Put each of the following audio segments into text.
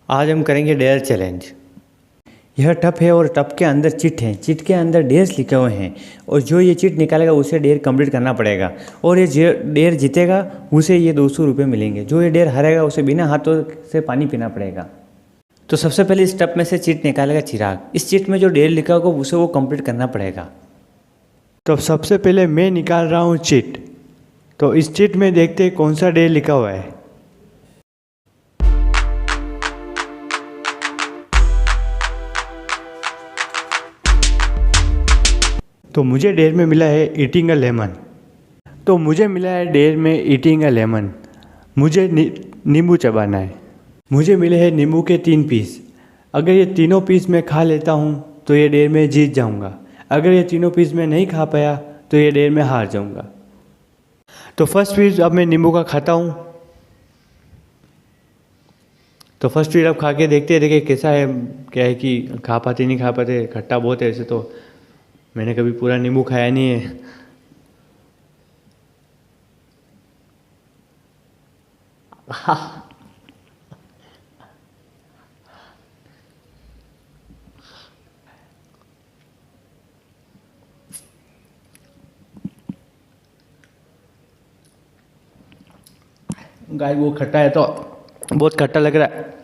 आज हम करेंगे डेयर चैलेंज। यह टप है और टप के अंदर चिट है। चिट के अंदर डेयर्स लिखे हुए हैं और जो ये चिट निकालेगा उसे डेयर कंप्लीट करना पड़ेगा और ये डेयर जीतेगा उसे ये 200 रुपये मिलेंगे। जो ये डेयर हारेगा उसे बिना हाथों से पानी पीना पड़ेगा। तो सबसे पहले इस टप में से चिट निकालेगा चिराग। इस चिट में जो डेयर लिखा होगा उसे वो कंप्लीट करना पड़ेगा। तो सबसे पहले मैं निकाल रहा हूँ चिट। तो इस चिट में देखते हैं कौन सा डेयर लिखा हुआ है। तो मुझे डेयर में मिला है ईटिंग अ लेमन। तो मुझे मिला है डेयर में ईटिंग अ लेमन। मुझे नींबू चबाना है। मुझे मिले हैं नींबू के 3 पीस। अगर ये तीनों पीस मैं खा लेता हूँ तो ये डेयर में जीत जाऊँगा। अगर ये तीनों पीस मैं नहीं खा पाया तो ये डेयर में हार जाऊँगा। तो फर्स्ट पीस अब मैं नींबू का खाता हूँ। तो फर्स्ट पीस अब खा के देखिए कैसा है। क्या है कि खा पाते नहीं खा पाते, खट्टा बहुत है। ऐसे तो मैंने कभी पूरा नींबू खाया नहीं है। गाय वो खट्टा है तो बहुत खट्टा लग रहा है।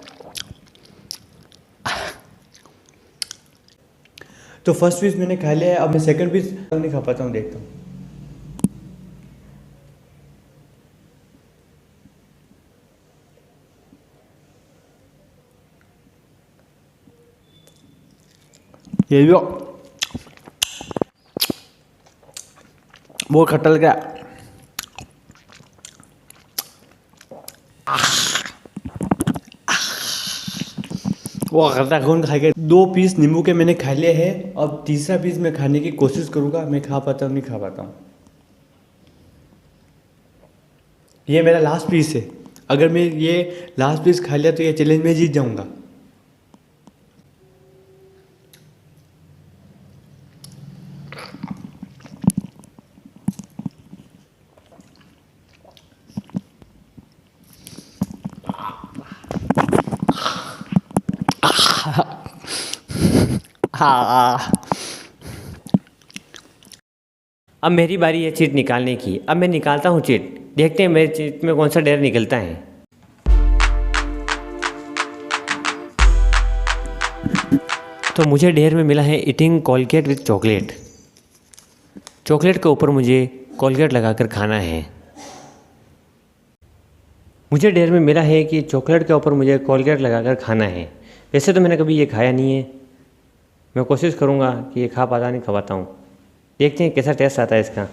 तो फर्स्ट पीस मैंने खा लिया है। अब मैं सेकंड पीस नहीं खा पाता हूँ, देखता हूँ। ये भी बहुत खट्टा लग रहा है। वो खट्टा कौन खाएगा। 2 पीस नींबू के मैंने खा लिए हैं। अब तीसरा पीस मैं खाने की कोशिश करूँगा। मैं खा पाता हूँ नहीं खा पाता हूँ। ये मेरा लास्ट पीस है। अगर मैं ये लास्ट पीस खा लिया तो ये चैलेंज में जीत जाऊँगा। अब मेरी बारी है चिट निकालने की। अब मैं निकालता हूँ चिट। देखते हैं मेरे चिट में कौन सा डेयर निकलता है। तो मुझे डेयर में मिला है eating Colgate with chocolate. Chocolate के ऊपर मुझे कोलगेट लगाकर खाना है। मुझे डेयर में मिला है कि चॉकलेट के ऊपर मुझे कोलगेट लगाकर खाना है। वैसे तो मैंने कभी ये खाया नहीं है। मैं कोशिश करूँगा कि ये खा पाता नहीं खा पाता हूँ। देखते हैं कैसा टेस्ट आता है इसका।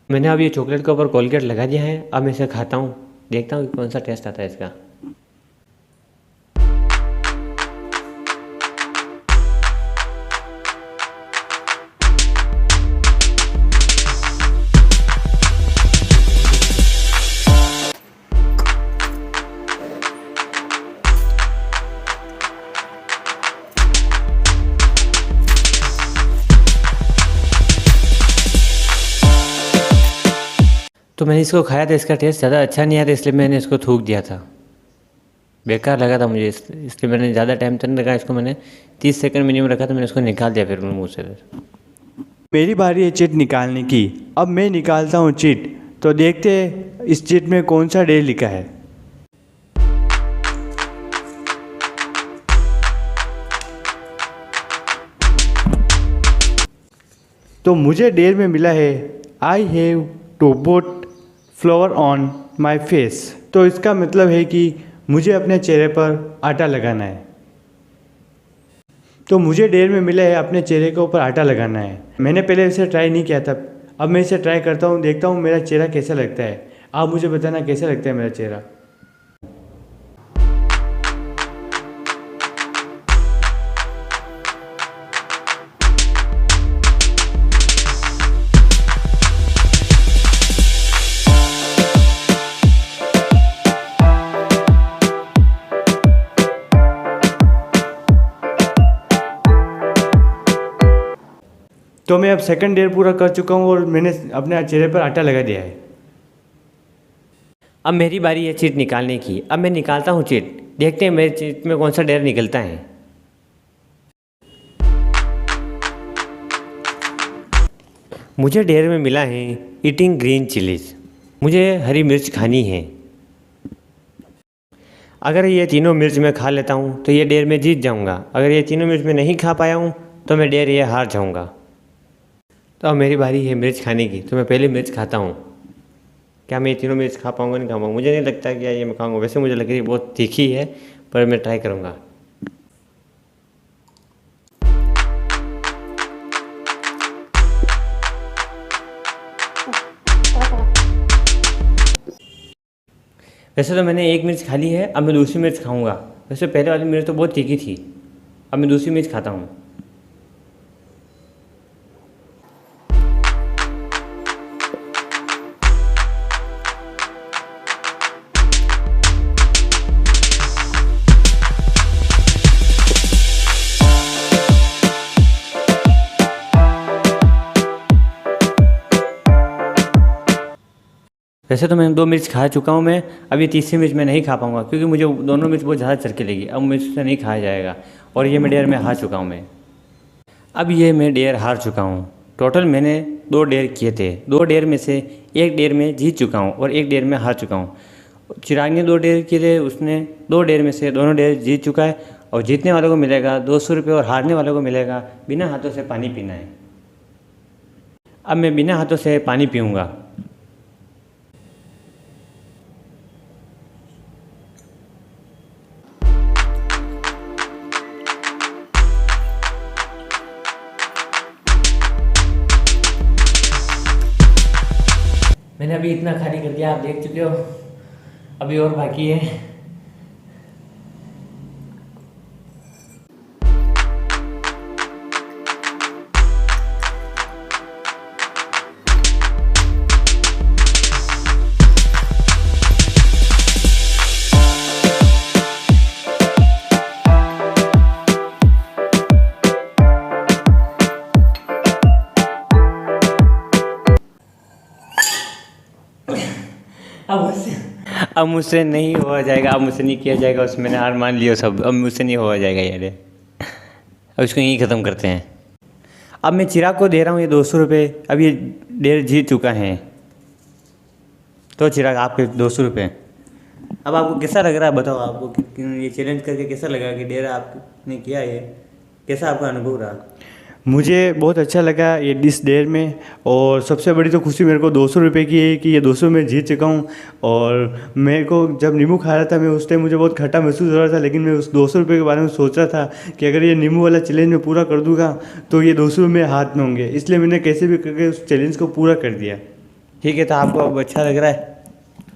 मैंने अब ये चॉकलेट के ऊपर कोलगेट लगा दिया है। अब मैं इसे खाता हूँ, देखता हूँ कौन सा टेस्ट आता है इसका। तो मैंने इसको खाया था, इसका टेस्ट ज़्यादा अच्छा नहीं आया था, इसलिए मैंने इसको थूक दिया था। बेकार लगा था मुझे, इसलिए मैंने ज़्यादा टाइम तो नहीं रखा इसको। मैंने 30 सेकंड मिनिमम रखा तो मैंने इसको निकाल दिया फिर मुँह से। मेरी बारी है चिट निकालने की। अब मैं निकालता हूँ चिट। तो देखते हैं इस चिट में कौन सा डेयर लिखा है। तो मुझे डेयर में मिला है I have to put flower on my face. तो इसका मतलब है कि मुझे अपने चेहरे पर आटा लगाना है। तो मुझे डेयर में मिला है अपने चेहरे के ऊपर आटा लगाना है। मैंने पहले इसे ट्राई नहीं किया था, अब मैं इसे ट्राई करता हूँ, देखता हूँ मेरा चेहरा कैसा लगता है। आप मुझे बताना कैसा लगता है मेरा चेहरा। तो मैं अब सेकंड डेयर पूरा कर चुका हूँ और मैंने अपने चेहरे पर आटा लगा दिया है। अब मेरी बारी है चीट निकालने की। अब मैं निकालता हूँ चीट, देखते हैं मेरे चीट में कौन सा डेयर निकलता है। मुझे डेयर में मिला है ईटिंग ग्रीन चिलीज। मुझे हरी मिर्च खानी है। अगर ये तीनों मिर्च मैं खा लेता हूँ तो ये डेयर में जीत जाऊँगा। अगर ये तीनों मिर्च मैं नहीं खा पाया हूँ तो मैं डेयर ये हार जाऊँगा। तो अब मेरी बारी है मिर्च खाने की, तो मैं पहले मिर्च खाता हूँ। क्या मैं ये तीनों मिर्च खा पाऊँगा नहीं खा पाऊँगा, मुझे नहीं लगता कि ये मैं खाऊँगा। वैसे मुझे लग रही है बहुत तीखी है, पर मैं ट्राई करूँगा। वैसे तो मैंने एक मिर्च खा ली है, अब मैं दूसरी मिर्च खाऊँगा। वैसे पहले वाली मिर्च तो बहुत तीखी थी, अब मैं दूसरी मिर्च खाता हूँ। वैसे तो मैं 2 मिर्च खा चुका हूँ मैं। अब ये तीसरी मिर्च मैं नहीं खा पाऊँगा क्योंकि मुझे दोनों मिर्च बहुत ज़्यादा चरके लगी। अब मिर्च से नहीं खाया जाएगा और ये मैं डेयर में हार चुका हूँ मैं। अब ये मैं डेयर हार चुका हूँ। टोटल मैंने 2 डेयर किए थे। 2 डेयर में से एक डेयर में जीत चुका हूँ और एक डेयर में हार चुका हूँ। चिराग ने 2 डेयर किए थे, उसने 2 डेयर में से दोनों डेयर जीत चुका है और जीतने वालों को मिलेगा 200 रुपये और हारने वालों को मिलेगा बिना हाथों से पानी पीना है। अब मैं बिना हाथों से पानी पीऊँगा। मैंने अभी इतना खाली कर दिया, आप देख चुके हो। अभी और बाकी है। अब मुझसे नहीं हुआ जाएगा, अब मुझसे नहीं किया जाएगा। उसमें मैंने हार मान लिया सब, अब मुझसे नहीं हुआ जाएगा यार। अब इसको यहीं ख़त्म करते हैं। अब मैं चिराग को दे रहा हूँ ये 200 रुपये। अब ये डेढ़ जीत चुका है, तो चिराग आपके 200 रुपये। अब आपको कैसा लग रहा है बताओ, आपको ये चैलेंज करके कैसा लगा कि डेढ़ आपने किया ये, कैसा आपका अनुभव रहा? मुझे बहुत अच्छा लगा ये इस डेयर में, और सबसे बड़ी तो खुशी मेरे को 200 रुपये की है कि ये 200 में जीत चुका हूँ। और मेरे को जब नींबू खा रहा था मैं, उस टाइम मुझे बहुत खट्टा महसूस हो रहा था, लेकिन मैं उस 200 रुपये के बारे में सोच रहा था कि अगर ये नींबू वाला चैलेंज में पूरा कर दूँगा तो ये 200 मेरे हाथ में होंगे। इसलिए मैंने कैसे भी करके उस चैलेंज को पूरा कर दिया। ठीक है, तो आपको अब अच्छा लग रहा है?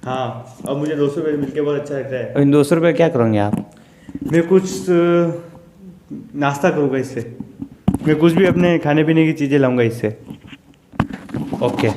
हाँ, अब मुझे 200 रुपये मिल के बहुत अच्छा लग रहा है। अब इन 200 रुपये क्या करोगे आप? मैं कुछ नाश्ता करूँगा इससे, मैं कुछ भी अपने खाने पीने की चीज़ें लाऊंगा इससे। ओके।